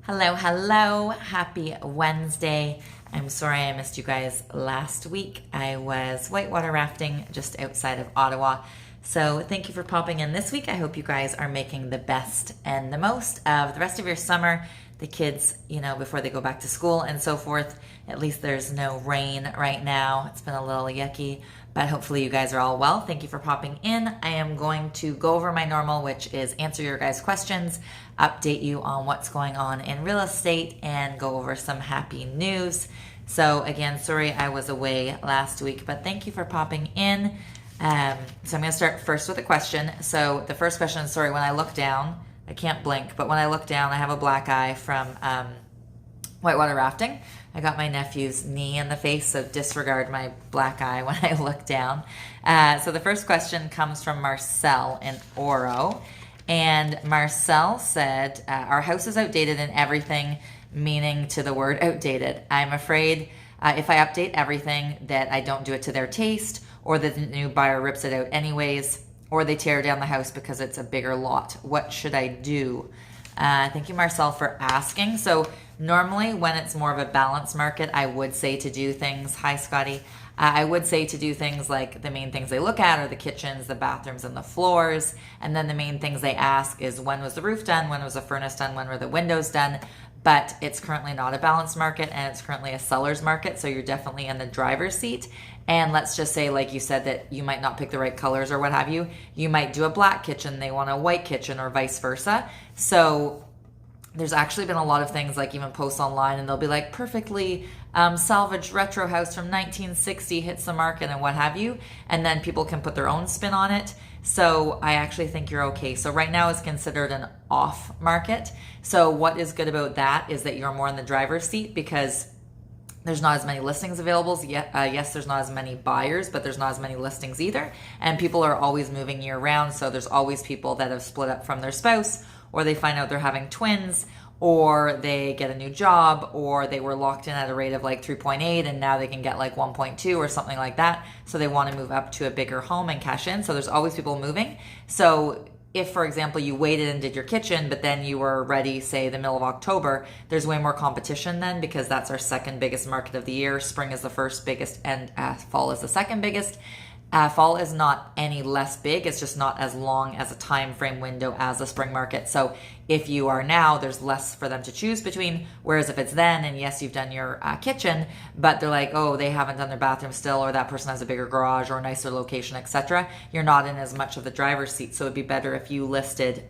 Hello. Happy Wednesday. I'm sorry I missed you guys last week. I was whitewater rafting just outside of Ottawa. So thank you for popping in this week. I hope you guys are making the best and the most of the rest of your summer. The kids, before they go back to school and so forth. At least there's no rain right now. It's been a little yucky, but hopefully you guys are all well. Thank you for popping in. I am going to go over my normal, which is answer your guys' questions, update you on what's going on in real estate, and go over some happy news. So again, sorry I was away last week, but thank you for popping in. So I'm going to start first with a question. So the first question, sorry, when I look down, I can't blink, but when I look down, I have a black eye from whitewater rafting. I got my nephew's knee in the face, so disregard my black eye when I look down. So the first question comes from Marcel in Oro. And Marcel said, our house is outdated in everything, meaning to the word outdated. I'm afraid if I update everything that I don't do it to their taste, or that the new buyer rips it out anyways, or they tear down the house because it's a bigger lot. What should I do? Thank you, Marcel, for asking. So normally when it's more of a balanced market, I would say to do things. Hi, Scotty. I would say to do things like the main things they look at are the kitchens, the bathrooms, and the floors. And then the main things they ask is when was the roof done? When was the furnace done? When were the windows done? But it's currently not a balanced market and it's currently a seller's market. So you're definitely in the driver's seat. And let's just say, like you said, that you might not pick the right colors or what have you. You might do a black kitchen, they want a white kitchen, or vice versa. So there's actually been a lot of things, like even posts online, and they'll be like, perfectly salvaged retro house from 1960 hits the market and what have you. And then people can put their own spin on it. So I actually think you're okay. So right now it's considered an off market. So what is good about that is that you're more in the driver's seat because there's not as many listings available. Yes, there's not as many buyers, but there's not as many listings either. And people are always moving year round. So there's always people that have split up from their spouse, or they find out they're having twins, or they get a new job, or they were locked in at a rate of like 3.8 and now they can get like 1.2 or something like that. So they want to move up to a bigger home and cash in. So there's always people moving. So if, for example, you waited and did your kitchen, but then you were ready, say, the middle of October, there's way more competition then because that's our second biggest market of the year. Spring is the first biggest and fall is the second biggest. Fall is not any less big. It's just not as long as a time frame window as the spring market. So if you are now, there's less for them to choose between. Whereas if it's then, and yes, you've done your kitchen, but they're like, oh, they haven't done their bathroom still, or that person has a bigger garage or a nicer location, etc. You're not in as much of the driver's seat. So it'd be better if you listed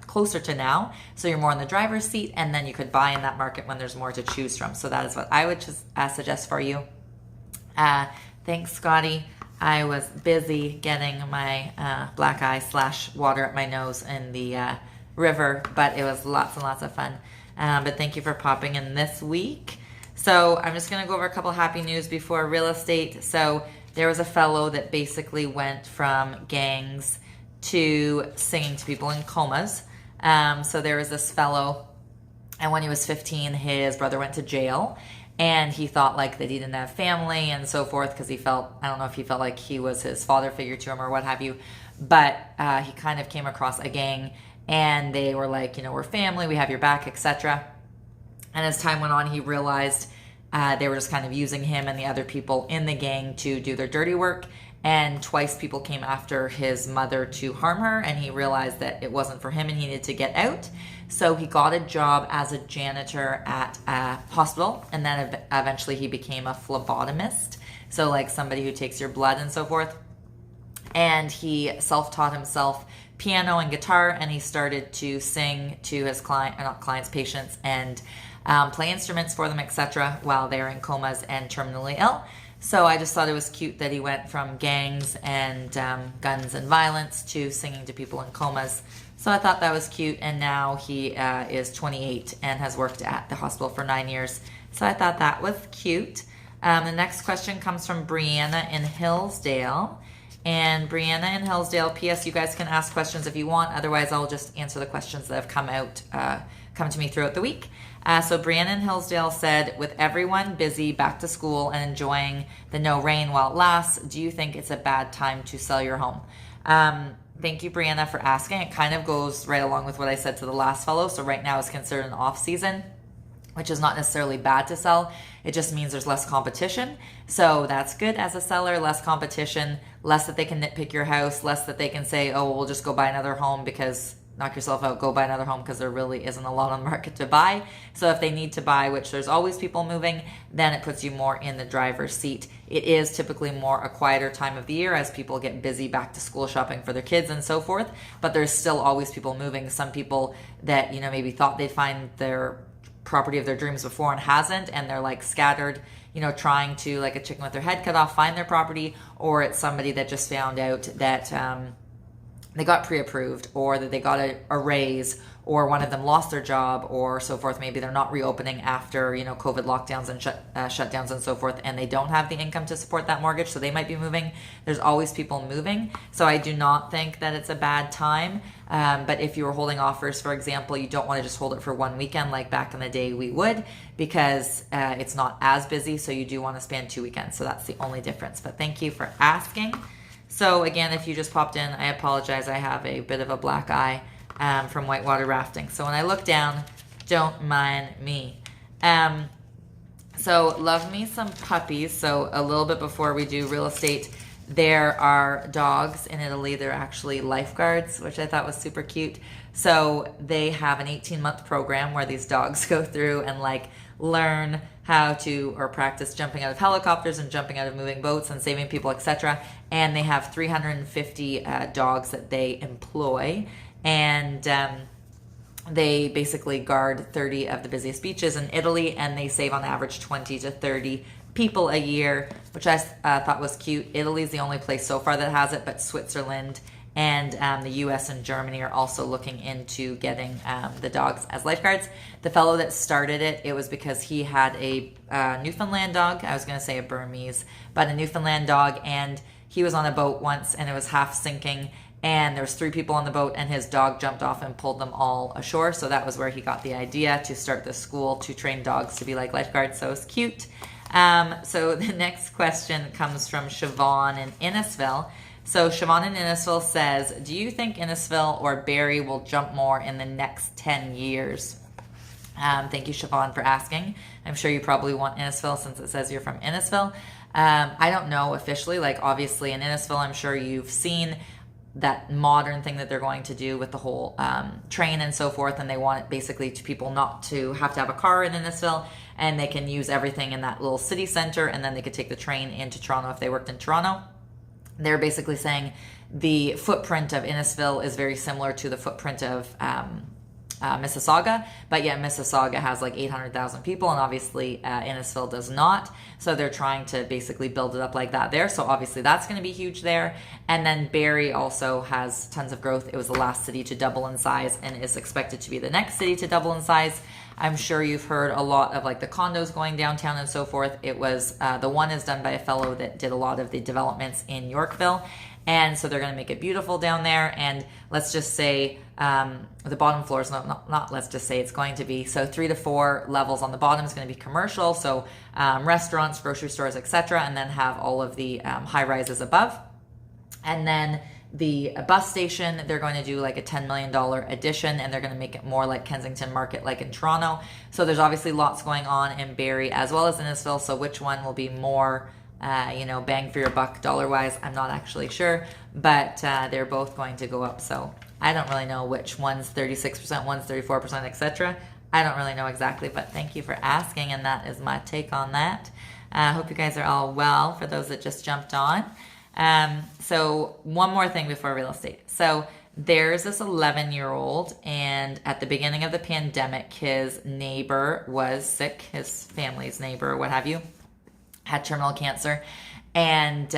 closer to now. So you're more in the driver's seat, and then you could buy in that market when there's more to choose from. So that is what I would just suggest for you. Thanks, Scotty. I was busy getting my black eye / water at my nose in the river, but it was lots and lots of fun. But thank you for popping in this week. So I'm just going to go over a couple happy news before real estate. So there was a fellow that basically went from gangs to singing to people in comas. So there was this fellow, and when he was 15, his brother went to jail. And he thought like that he didn't have family and so forth because he felt, I don't know if he felt like he was his father figure to him or what have you, but he kind of came across a gang and they were like, we're family, we have your back, etc. And as time went on, he realized they were just kind of using him and the other people in the gang to do their dirty work. And twice people came after his mother to harm her, and he realized that it wasn't for him and he needed to get out. So he got a job as a janitor at a hospital, and then eventually he became a phlebotomist. So like somebody who takes your blood and so forth. And he self-taught himself piano and guitar, and he started to sing to his patients, and play instruments for them, etc., while they're in comas and terminally ill. So I just thought it was cute that he went from gangs and guns and violence to singing to people in comas. So I thought that was cute, and now he is 28 and has worked at the hospital for 9 years. So I thought that was cute. The next question comes from Brianna in Hillsdale. And Brianna in Hillsdale, P.S. you guys can ask questions if you want. Otherwise, I'll just answer the questions that have come to me throughout the week. So Brianna in Hillsdale said, with everyone busy back to school and enjoying the no rain while it lasts, do you think it's a bad time to sell your home? Thank you, Brianna, for asking. It kind of goes right along with what I said to the last fellow. So right now is considered an off season. which is not necessarily bad to sell. It just means there's less competition. So that's good as a seller, less competition, less that they can nitpick your house, less that they can say, oh, we'll just go buy another home because knock yourself out, go buy another home because there really isn't a lot on the market to buy. So if they need to buy, which there's always people moving, then it puts you more in the driver's seat. It is typically more a quieter time of the year as people get busy back to school shopping for their kids and so forth, but there's still always people moving. Some people that, maybe thought they'd find their property of their dreams before and hasn't, and they're like scattered, trying to, like a chicken with their head cut off, find their property, or it's somebody that just found out that they got pre-approved, or that they got a raise, or one of them lost their job, or so forth. Maybe they're not reopening after, COVID lockdowns and shutdowns and so forth, and they don't have the income to support that mortgage, so they might be moving. There's always people moving. So I do not think that it's a bad time. But if you were holding offers, for example, you don't want to just hold it for one weekend like back in the day we would, because it's not as busy. So you do want to span 2 weekends. So that's the only difference. But thank you for asking. So again, if you just popped in, I apologize. I have a bit of a black eye from whitewater rafting. So when I look down, don't mind me. So love me some puppies. So a little bit before we do real estate, there are dogs in Italy. They're actually lifeguards, which I thought was super cute. So they have an 18-month program where these dogs go through and learn how to, or practice jumping out of helicopters and jumping out of moving boats and saving people, etc. And they have 350 dogs that they employ, and they basically guard 30 of the busiest beaches in Italy, and they save on average 20 to 30 people a year, which I thought was cute. Italy's the only place so far that has it, but Switzerland and the US and Germany are also looking into getting the dogs as lifeguards. The fellow that started it, it was because he had a Newfoundland dog. I was going to say a Burmese, but a Newfoundland dog, and he was on a boat once and it was half sinking, and there was 3 people on the boat, and his dog jumped off and pulled them all ashore. So that was where he got the idea to start the school to train dogs to be like lifeguards. So it's cute. So the next question comes from Siobhan in Innisfil. So Siobhan in Innisfil says, do you think Innisfil or Barrie will jump more in the next 10 years? Thank you, Siobhan, for asking. I'm sure you probably want Innisfil since it says you're from Innisfil. I don't know officially, obviously in Innisfil, I'm sure you've seen that modern thing that they're going to do with the whole train and so forth, and they want it basically to people not to have a car in Innisfil, and they can use everything in that little city center, and then they could take the train into Toronto if they worked in Toronto. They're basically saying the footprint of Innisfil is very similar to the footprint of Mississauga, but yet Mississauga has 800,000 people, and obviously Innisfil does not. So they're trying to basically build it up like that there. So obviously that's going to be huge there. And then Barrie also has tons of growth. It was the last city to double in size and is expected to be the next city to double in size. I'm sure you've heard a lot of the condos going downtown and so forth. It was the one is done by a fellow that did a lot of the developments in Yorkville. And so they're going to make it beautiful down there. And let's just say the bottom floor is not let's just say it's going to be, so 3 to 4 levels on the bottom is going to be commercial. So restaurants, grocery stores, etc. And then have all of the high rises above. And then the bus station, they're going to do a $10 million addition, and they're going to make it more like Kensington Market, like in Toronto. So there's obviously lots going on in Barrie as well as in Innisfil. So which one will be more bang for your buck dollar-wise, I'm not actually sure, but they're both going to go up. So I don't really know which one's 36%, one's 34%, etc. I don't really know exactly, but thank you for asking, and that is my take on that. I hope you guys are all well for those that just jumped on. So one more thing before real estate. So there's this 11-year-old, and at the beginning of the pandemic, his neighbor was sick, his family's neighbor, what have you, had terminal cancer, and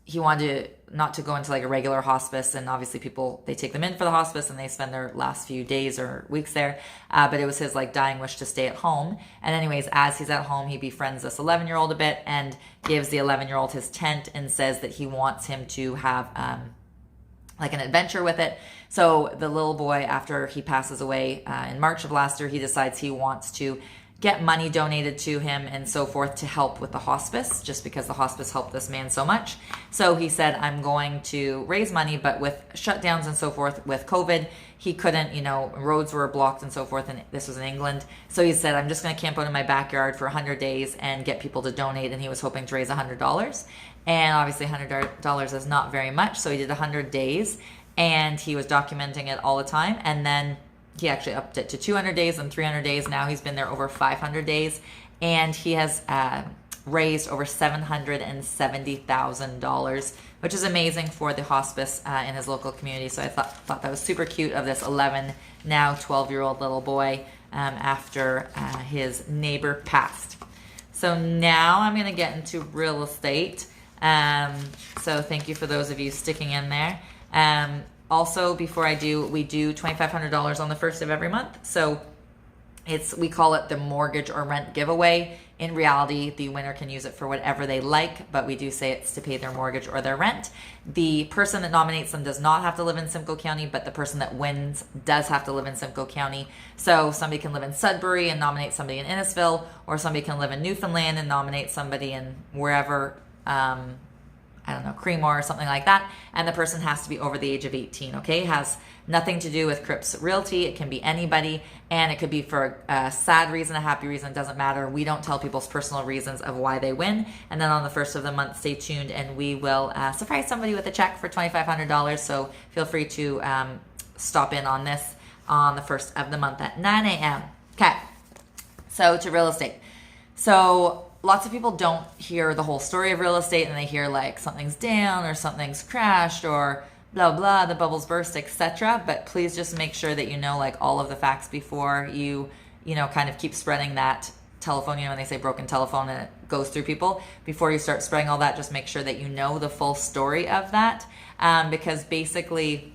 he wanted not to go into a regular hospice, and obviously people, they take them in for the hospice and they spend their last few days or weeks there, but it was his dying wish to stay at home. And anyways, as he's at home, he befriends this 11-year-old a bit and gives the 11-year-old his tent and says that he wants him to have an adventure with it. So the little boy, after he passes away in March of last year, he decides he wants to get money donated to him and so forth to help with the hospice, just because the hospice helped this man so much. So he said, I'm going to raise money, but with shutdowns and so forth with COVID, he couldn't, roads were blocked and so forth, and this was in England. So he said, I'm just going to camp out in my backyard for 100 days and get people to donate, and he was hoping to raise $100. And obviously $100 is not very much, so he did 100 days, and he was documenting it all the time, and then he actually upped it to 200 days and 300 days. Now he's been there over 500 days, and he has raised over $770,000, which is amazing for the hospice in his local community. So I thought that was super cute of this 11, now 12-year-old little boy after his neighbor passed. So now I'm going to get into real estate. So thank you for those of you sticking in there. Also, before I do, we do $2,500 on the first of every month. So we call it the mortgage or rent giveaway. In reality, the winner can use it for whatever they like, but we do say it's to pay their mortgage or their rent. The person that nominates them does not have to live in Simcoe County, but the person that wins does have to live in Simcoe County. So somebody can live in Sudbury and nominate somebody in Innisfil, or somebody can live in Newfoundland and nominate somebody in wherever, Creemore or something like that, and the person has to be over the age of 18, okay? It has nothing to do with Cripps Realty. It can be anybody, and it could be for a sad reason, a happy reason, it doesn't matter. We don't tell people's personal reasons of why they win. And then on the first of the month, stay tuned, and we will surprise somebody with a check for $2,500, so feel free to stop in on this on the first of the month at 9 a.m. Okay, so to real estate. So lots of people don't hear the whole story of real estate, and they hear like something's down or something's crashed or blah, blah, the bubbles burst, etc. But please just make sure that you know like all of the facts before you kind of keep spreading that telephone, when they say broken telephone and it goes through people. Before you start spreading all that, just make sure that you know the full story of that. Because basically,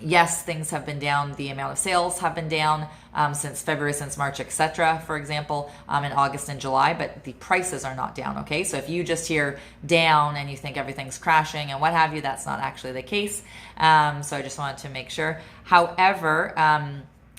yes, things have been down. The amount of sales have been down since February, since March, etc. For example, in August and July, but the prices are not down, okay? So if you just hear down and you think everything's crashing and what have you, that's not actually the case. So I just wanted to make sure. However,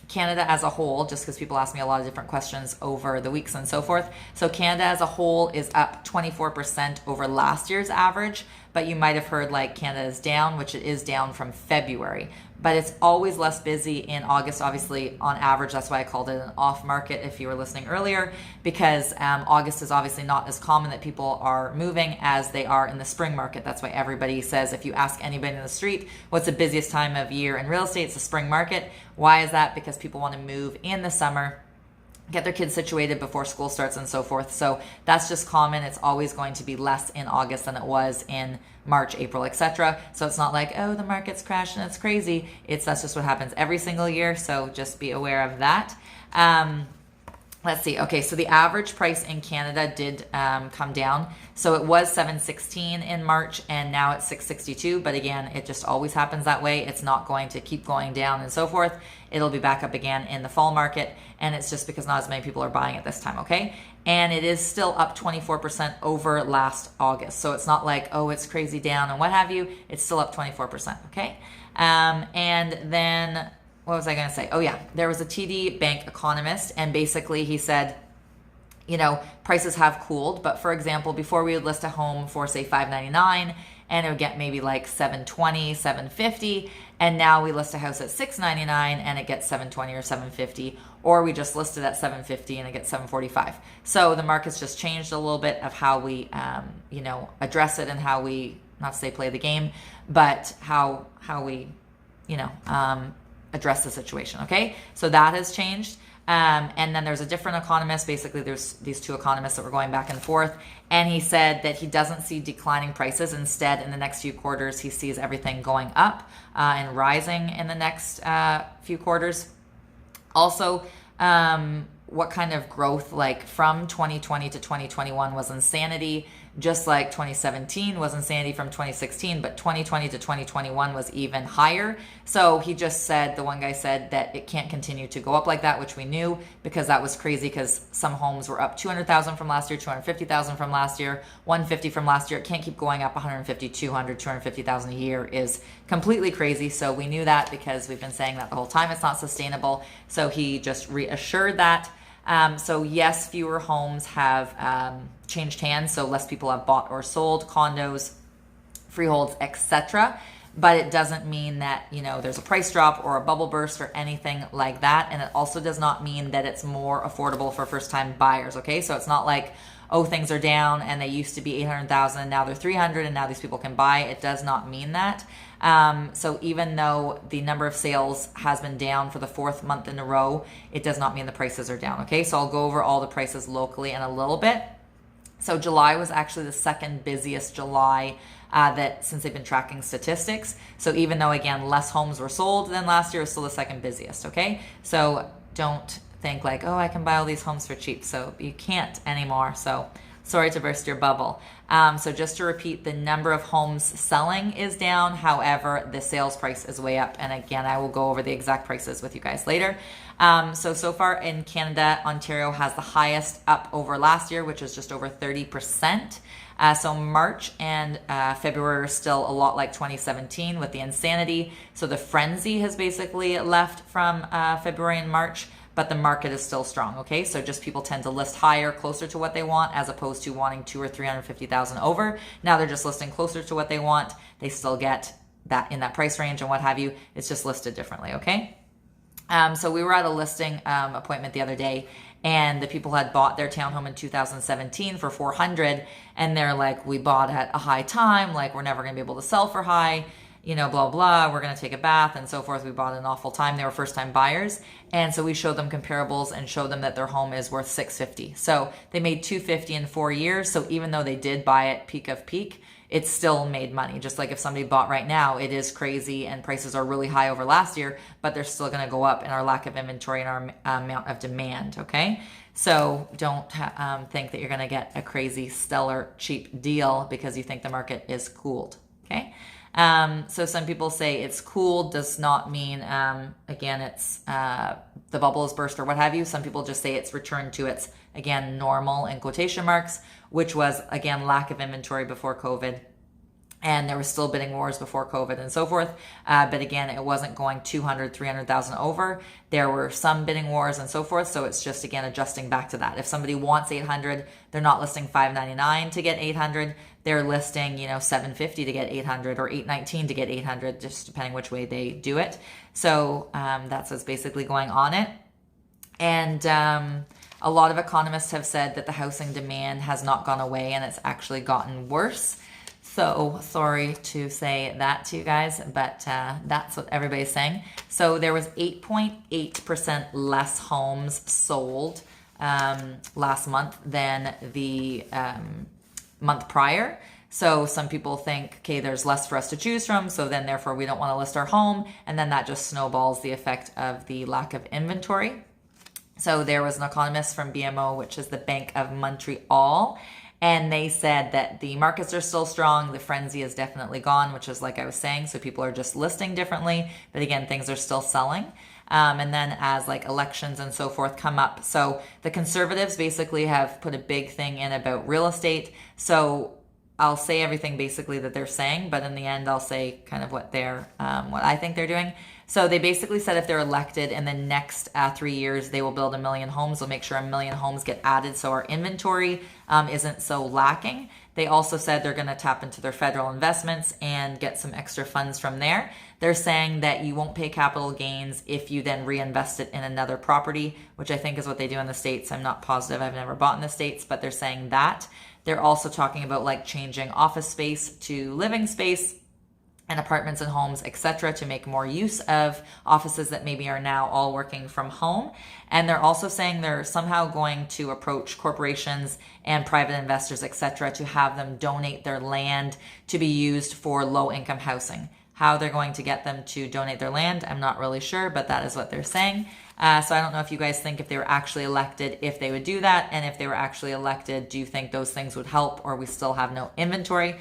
Canada as a whole, just because people ask me a lot of different questions over the weeks and so forth. So Canada as a whole is up 24% over last year's average, but you might have heard like Canada is down, which it is down from February. But it's always less busy in August, obviously, on average. That's why I called it an off market if you were listening earlier, because August is obviously not as common that people are moving as they are in the spring market. That's why everybody says, if you ask anybody in the street, what's the busiest time of year in real estate? It's the spring market. Why is that? Because people want to move in the summer, get their kids situated before school starts and so forth. So that's just common. It's always going to be less in August than it was in March, April, etc. So it's not like, oh, the market's crashed and it's crazy. That's just what happens every single year. So just be aware of that. Let's see. Okay, so the average price in Canada did come down. So it was $716 in March, and now it's $662. But again, it just always happens that way. It's not going to keep going down and so forth. It'll be back up again in the fall market, and it's just because not as many people are buying at this time, okay? And it is still up 24% over last August. So it's not like, oh, it's crazy down and what have you. It's still up 24%, okay? And then what was I going to say? Oh yeah, there was a TD Bank economist, and basically he said, prices have cooled, but for example, before we would list a home for say $599, and it would get maybe like $720, $750, and now we list a house at $699 and it gets $720 or $750, or we just list it at $750 and it gets $745. So the market's just changed a little bit of how we, address it, and how we, not to say play the game, but how we, address the situation, okay? So that has changed. And then there's a different economist. Basically, there's these two economists that were going back and forth. And he said that he doesn't see declining prices. Instead, in the next few quarters, he sees everything going up and rising in the next few quarters. Also, what kind of growth, like from 2020 to 2021 was insanity, just like 2017 was insanity from 2016, but 2020 to 2021 was even higher. So he just said, the one guy said that it can't continue to go up like that, which we knew, because that was crazy, because some homes were up 200,000 from last year, 250,000 from last year, 150 from last year. It can't keep going up 150, 200, 250,000 a year is completely crazy. So we knew that, because we've been saying that the whole time. It's not sustainable. So he just reassured that. So yes, fewer homes have changed hands, so less people have bought or sold condos, freeholds, etc. But it doesn't mean that, you know, there's a price drop or a bubble burst or anything like that. And it also does not mean that it's more affordable for first-time buyers, okay? So it's not like, oh, things are down and they used to be 800,000 and now they're 300 and now these people can buy. It does not mean that. So even though the number of sales has been down for the 4th month in a row, it does not mean the prices are down, okay? So I'll go over all the prices locally in a little bit. So July was actually the second busiest July that since they've been tracking statistics. So even though, again, less homes were sold than last year, it's still the second busiest, okay? So don't think like, oh, I can buy all these homes for cheap. So you can't anymore. So sorry to burst your bubble. So just to repeat, the number of homes selling is down. However, the sales price is way up. And again, I will go over the exact prices with you guys later. So far in Canada, Ontario has the highest up over last year, which is just over 30%. So March and February are still a lot like 2017 with the insanity. So the frenzy has basically left from February and March, but the market is still strong, okay? So just people tend to list higher, closer to what they want, as opposed to wanting 200,000 or 350,000 over. Now they're just listing closer to what they want. They still get that in that price range and what have you. It's just listed differently, okay? So we were at a listing appointment the other day, and the people had bought their townhome in 2017 for 400, and they're like, we bought at a high time, like we're never gonna be able to sell for high, you know, blah, blah, we're gonna take a bath and so forth. We bought an awful time. They were first time buyers. And so we showed them comparables and showed them that their home is worth 650. So they made 250 in 4 years. So even though they did buy it peak of peak, it still made money. Just like if somebody bought right now, it is crazy and prices are really high over last year, but they're still going to go up in our lack of inventory and our amount of demand, okay? So don't think that you're going to get a crazy, stellar, cheap deal because you think the market is cooled, okay? So some people say it's cooled does not mean, again, it's the bubble is burst or what have you. Some people just say it's returned to its, again, normal in quotation marks, which was, again, lack of inventory before COVID. And there was still bidding wars before COVID and so forth. But again, it wasn't going 200, 300,000 over. There were some bidding wars and so forth. So it's just, again, adjusting back to that. If somebody wants 800, they're not listing 599 to get 800. They're listing, you know, 750 to get 800 or 819 to get 800, just depending which way they do it. So that's what's basically going on it. And a lot of economists have said that the housing demand has not gone away and it's actually gotten worse. So sorry to say that to you guys, but that's what everybody's saying. So there was 8.8% less homes sold last month than the month prior. So some people think, okay, there's less for us to choose from, so then therefore we don't want to list our home, and then that just snowballs the effect of the lack of inventory. So there was an economist from BMO, which is the Bank of Montreal, and they said that the markets are still strong. The frenzy is definitely gone, which is like I was saying. So people are just listing differently. But again, things are still selling. And then as like elections and so forth come up. So the conservatives basically have put a big thing in about real estate. So I'll say everything basically that they're saying, but in the end, I'll say kind of what what I think they're doing. So they basically said if they're elected in the next 3 years, they will build 1 million homes. They'll make sure 1 million homes get added so our inventory isn't so lacking. They also said they're going to tap into their federal investments and get some extra funds from there. They're saying that you won't pay capital gains if you then reinvest it in another property, which I think is what they do in the States. I'm not positive. I've never bought in the States, but they're saying that. They're also talking about like changing office space to living space and apartments and homes, etc., to make more use of offices that maybe are now all working from home. And they're also saying they're somehow going to approach corporations and private investors, etc., to have them donate their land to be used for low-income housing. How they're going to get them to donate their land, I'm not really sure, but that is what they're saying. So I don't know if you guys think if they were actually elected, if they would do that. And if they were actually elected, do you think those things would help, or we still have no inventory?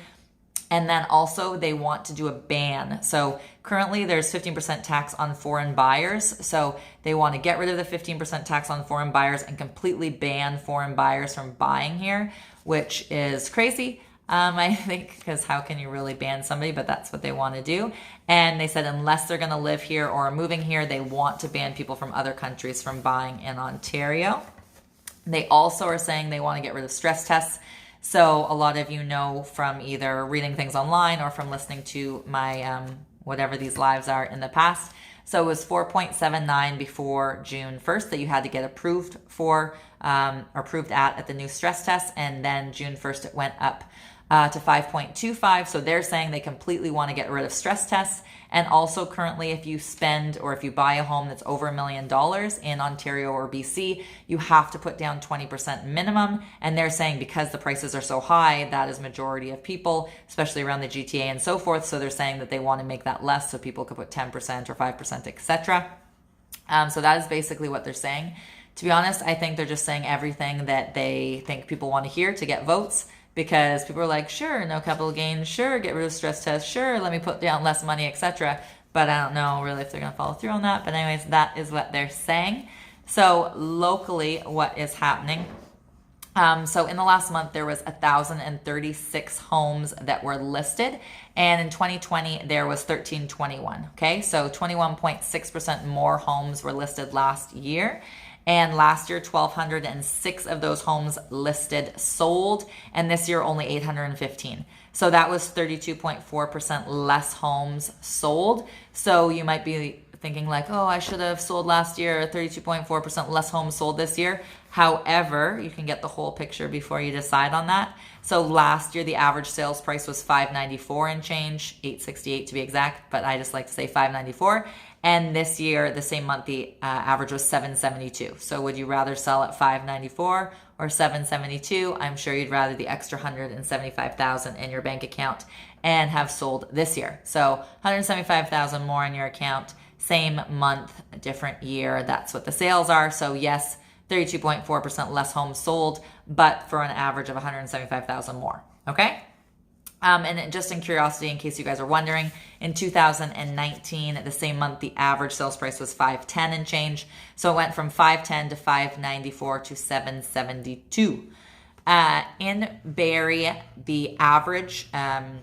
And then also they want to do a ban. So currently there's 15% tax on foreign buyers. So they want to get rid of the 15% tax on foreign buyers and completely ban foreign buyers from buying here, which is crazy. I think, because how can you really ban somebody? But that's what they want to do. And they said unless they're going to live here or are moving here, they want to ban people from other countries from buying in Ontario. They also are saying they want to get rid of stress tests. So a lot of you know from either reading things online or from listening to my whatever these lives are in the past. So it was 4.79 before June 1st that you had to get approved for, or approved at the new stress test. And then June 1st, it went up to 5.25. So they're saying they completely want to get rid of stress tests. And also currently, if you spend or if you buy a home that's over $1 million in Ontario or BC, you have to put down 20% minimum. And they're saying because the prices are so high, that is majority of people, especially around the GTA and so forth. So they're saying that they want to make that less so people could put 10% or 5%, etc. So that is basically what they're saying. To be honest, I think they're just saying everything that they think people want to hear to get votes. Because people are like, sure, no capital gain, sure, get rid of stress tests, sure, let me put down less money, etc. But I don't know really if they're going to follow through on that. But anyways, that is what they're saying. So locally, what is happening? So in the last month, there was 1,036 homes that were listed. And in 2020, there was 1,321. Okay, so 21.6% more homes were listed last year. And last year, 1,206 of those homes listed sold, and this year only 815. So that was 32.4% less homes sold. So you might be thinking like, oh, I should have sold last year, 32.4% less homes sold this year. However, you can get the whole picture before you decide on that. So last year, the average sales price was $594 and change, $868 to be exact, but I just like to say $594. And this year, the same month, the average was $772. So would you rather sell at $594 or $772? I'm sure you'd rather the extra $175,000 in your bank account and have sold this year. So $175,000 more in your account, same month, different year. That's what the sales are. So yes, 32.4% less homes sold, but for an average of $175,000 more. Okay. And just in curiosity, in case you guys are wondering, in 2019, the same month, the average sales price was $510 and change. So it went from $510 to $594 to $772. In Barrie, the average home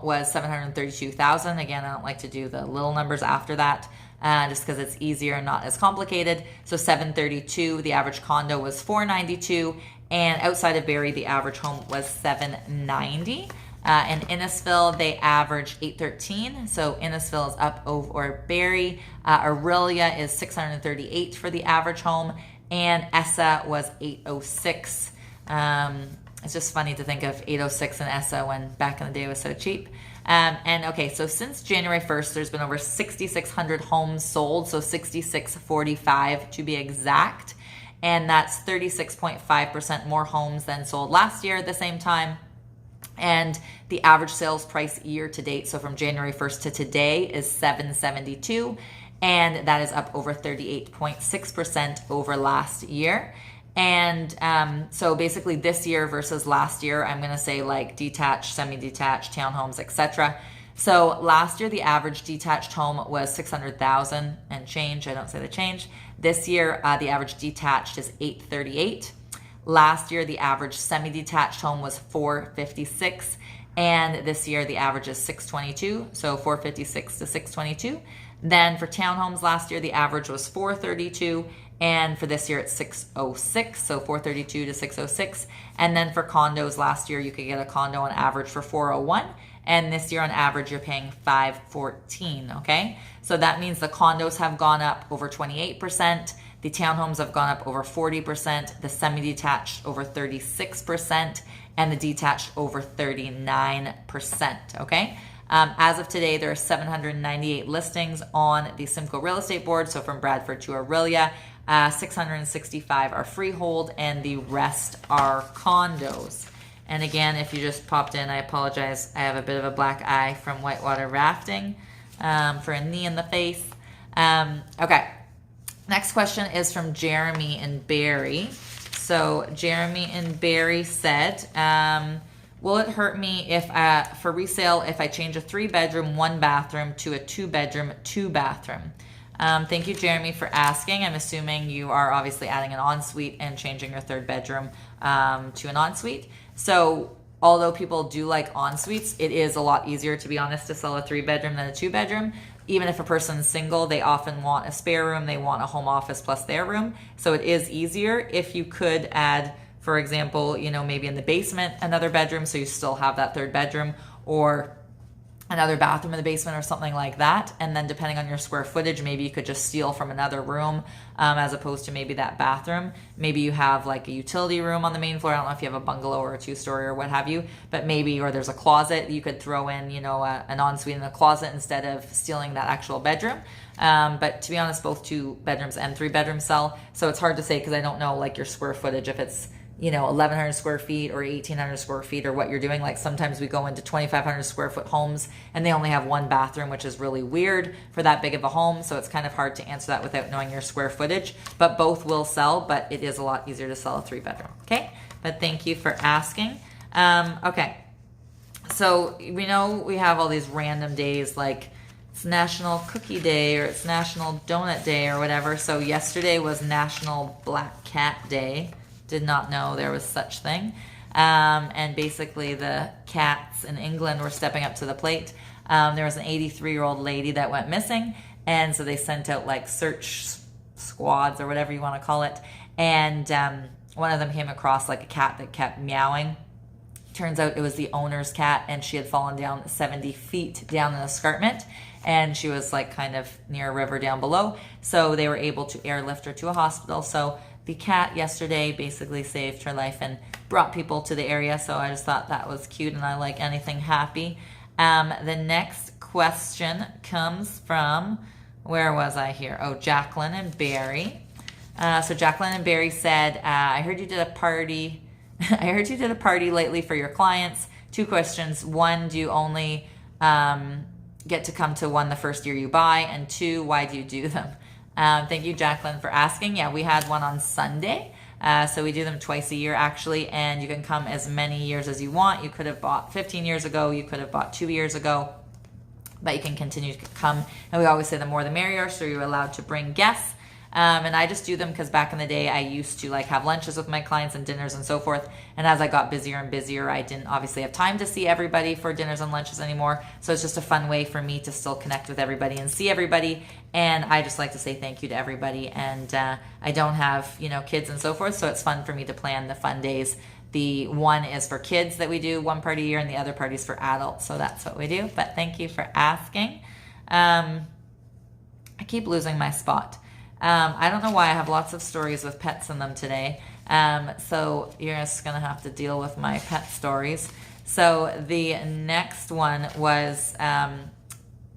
was $732,000. Again, I don't like to do the little numbers after that, just because it's easier and not as complicated. So $732. The average condo was $492. And outside of Barrie, the average home was $790. In Innisfil, they average $813. So Innisfil is up over Barrie. Aurelia is $638 for the average home. And Essa was $806. It's just funny to think of $806 in Essa when back in the day it was so cheap. And okay, so since January 1st, there's been over 6,600 homes sold. So 6,645 to be exact. And that's 36.5% more homes than sold last year at the same time. And the average sales price year to date, so from January 1st to today, is $772. And that is up over 38.6% over last year. And so basically this year versus last year, I'm going to say like detached, semi-detached, townhomes, etc. So last year, the average detached home was $600,000 and change. I don't say the change. This year, the average detached is $838. Last year, the average semi-detached home was $456. And this year, the average is $622. So $456 to $622. Then for townhomes last year, the average was $432. And for this year, it's $606. So $432 to $606. And then for condos last year, you could get a condo on average for $401. And this year on average, you're paying $514, okay? So that means the condos have gone up over 28%. The townhomes have gone up over 40%. The semi-detached over 36%. And the detached over 39%, okay? As of today, there are 798 listings on the Simcoe Real Estate Board. So from Bradford to Aurelia, 665 are freehold and the rest are condos. And again, if you just popped in, I apologize. I have a bit of a black eye from whitewater rafting for a knee in the face. Okay. Next question is from Jeremy in Barrie. So Jeremy in Barrie said, will it hurt me if for resale if I change a 3-bedroom, 1-bathroom to a 2-bedroom, 2-bathroom? Thank you, Jeremy, for asking. I'm assuming you are obviously adding an ensuite and changing your 3rd bedroom to an ensuite. So although people do like en-suites, it is a lot easier, to be honest, to sell a 3-bedroom than a 2-bedroom. even if a person's single, they often want a spare room. They want a home office plus their room. So it is easier if you could add, for example, you know, maybe in the basement, another bedroom, so you still have that third bedroom, or another bathroom in the basement or something like that. And then depending on your square footage, maybe you could just steal from another room, as opposed to maybe that bathroom. Maybe you have like a utility room on the main floor. I don't know if you have a bungalow or a 2-story or what have you, but maybe, or there's a closet, you could throw in, you know, an ensuite in a closet instead of stealing that actual bedroom. But to be honest, both 2 bedrooms and 3 bedrooms sell. So it's hard to say because I don't know like your square footage, if it's, you know, 1,100 square feet or 1,800 square feet or what you're doing. Like sometimes we go into 2,500 square foot homes and they only have 1 bathroom, which is really weird for that big of a home. So it's kind of hard to answer that without knowing your square footage, but both will sell, but it is a lot easier to sell a 3 bedroom. Okay. But thank you for asking. Okay. So we know we have all these random days, like it's National Cookie Day or it's National Donut Day or whatever. So yesterday was National Black Cat Day. Did not know there was such thing. And basically the cats in England were stepping up to the plate. There was an 83-year-old lady that went missing. And so they sent out like search squads or whatever you want to call it. And one of them came across like a cat that kept meowing. Turns out it was the owner's cat, and she had fallen down 70 feet down an escarpment. And she was like kind of near a river down below. So they were able to airlift her to a hospital. So the cat yesterday basically saved her life and brought people to the area. So I just thought that was cute, and I like anything happy. The next question comes from, where was I here? Oh, Jacqueline and Barrie. So Jacqueline and Barrie said, I heard you did a party. I heard you did a party lately for your clients. 2 questions. 1, do you only get to come to one the first year you buy? And 2, why do you do them? Thank you, Jacqueline, for asking. Yeah, we had one on Sunday. So we do them twice a year, actually, and you can come as many years as you want. You could have bought 15 years ago. You could have bought 2 years ago, but you can continue to come. And we always say the more the merrier, so you're allowed to bring guests. And I just do them because back in the day, I used to like have lunches with my clients and dinners and so forth. And as I got busier and busier, I didn't obviously have time to see everybody for dinners and lunches anymore. So it's just a fun way for me to still connect with everybody and see everybody. And I just like to say thank you to everybody. And I don't have, you know, kids and so forth. So it's fun for me to plan the fun days. The one is for kids that we do 1 party a year, and the other party is for adults. So that's what we do. But thank you for asking. I keep losing my spot. I don't know why. I have lots of stories with pets in them today. So you're just going to have to deal with my pet stories. So the next one was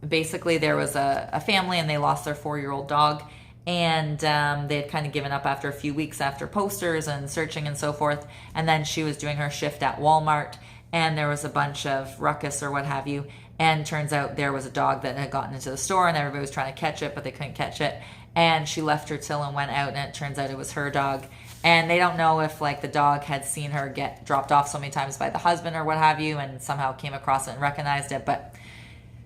basically there was a family and they lost their 4-year-old dog. And they had kind of given up after a few weeks after posters and searching and so forth. And then she was doing her shift at Walmart, and there was a bunch of ruckus or what have you. And turns out there was a dog that had gotten into the store, and everybody was trying to catch it, but they couldn't catch it. And she left her till and went out, and it turns out it was her dog. And they don't know if like the dog had seen her get dropped off so many times by the husband or what have you, and somehow came across it and recognized it. But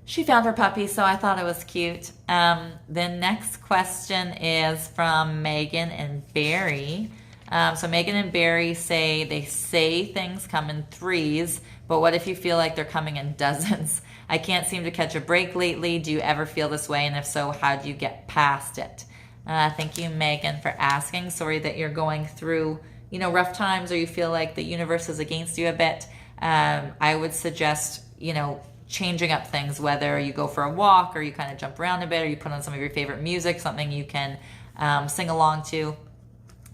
she found her puppy, so I thought it was cute. The next question is from Megan and Barrie. So Megan and Barrie say they say things come in 3s, but what if you feel like they're coming in dozens? I can't seem to catch a break lately. Do you ever feel this way? And if so, how do you get past it? Thank you, Megan, for asking. Sorry that you're going through, you know, rough times, or you feel like the universe is against you a bit. I would suggest, you know, changing up things, whether you go for a walk or you kind of jump around a bit, or you put on some of your favorite music, something you can sing along to.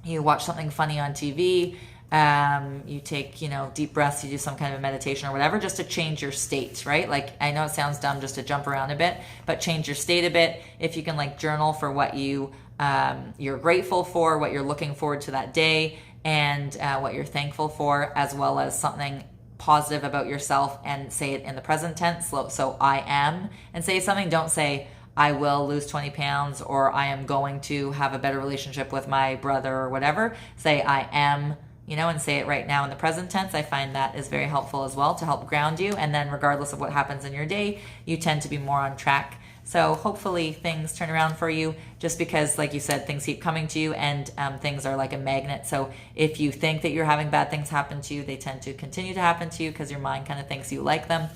You watch something funny on TV. You take, you know, deep breaths, you do some kind of meditation or whatever, just to change your state, right? Like, I know it sounds dumb just to jump around a bit, but change your state a bit. If you can like journal for what you're grateful for, what you're looking forward to that day, and what you're thankful for, as well as something positive about yourself, and say it in the present tense. So I am, and say something. Don't say I will lose 20 pounds or I am going to have a better relationship with my brother or whatever. Say I am, you know, and say it right now in the present tense. I find that is very helpful as well to help ground you. And then regardless of what happens in your day, you tend to be more on track. So hopefully things turn around for you, just because, like you said, things keep coming to you, and things are like a magnet. So if you think that you're having bad things happen to you, they tend to continue to happen to you because your mind kind of thinks you like them.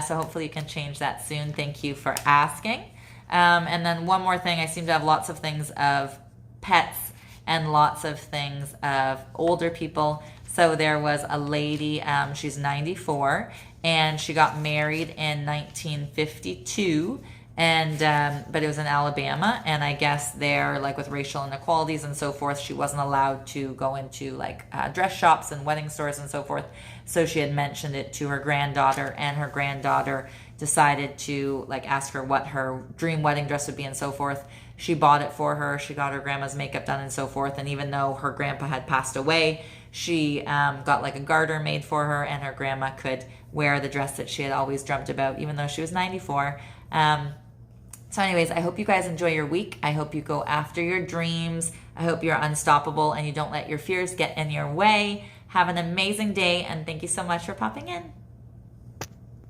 So hopefully you can change that soon. Thank you for asking. And then one more thing, I seem to have lots of things of pets and lots of things of older people. So there was a lady, she's 94, and she got married in 1952. And but it was in Alabama, and I guess there, like with racial inequalities and so forth, she wasn't allowed to go into like dress shops and wedding stores and so forth. So she had mentioned it to her granddaughter, and her granddaughter decided to like ask her what her dream wedding dress would be and so forth. She bought it for her. She got her grandma's makeup done and so forth. And even though her grandpa had passed away, she got like a garter made for her, and her grandma could wear the dress that she had always dreamt about, even though she was 94. So anyways, I hope you guys enjoy your week. I hope you go after your dreams. I hope you're unstoppable and you don't let your fears get in your way. Have an amazing day, and thank you so much for popping in.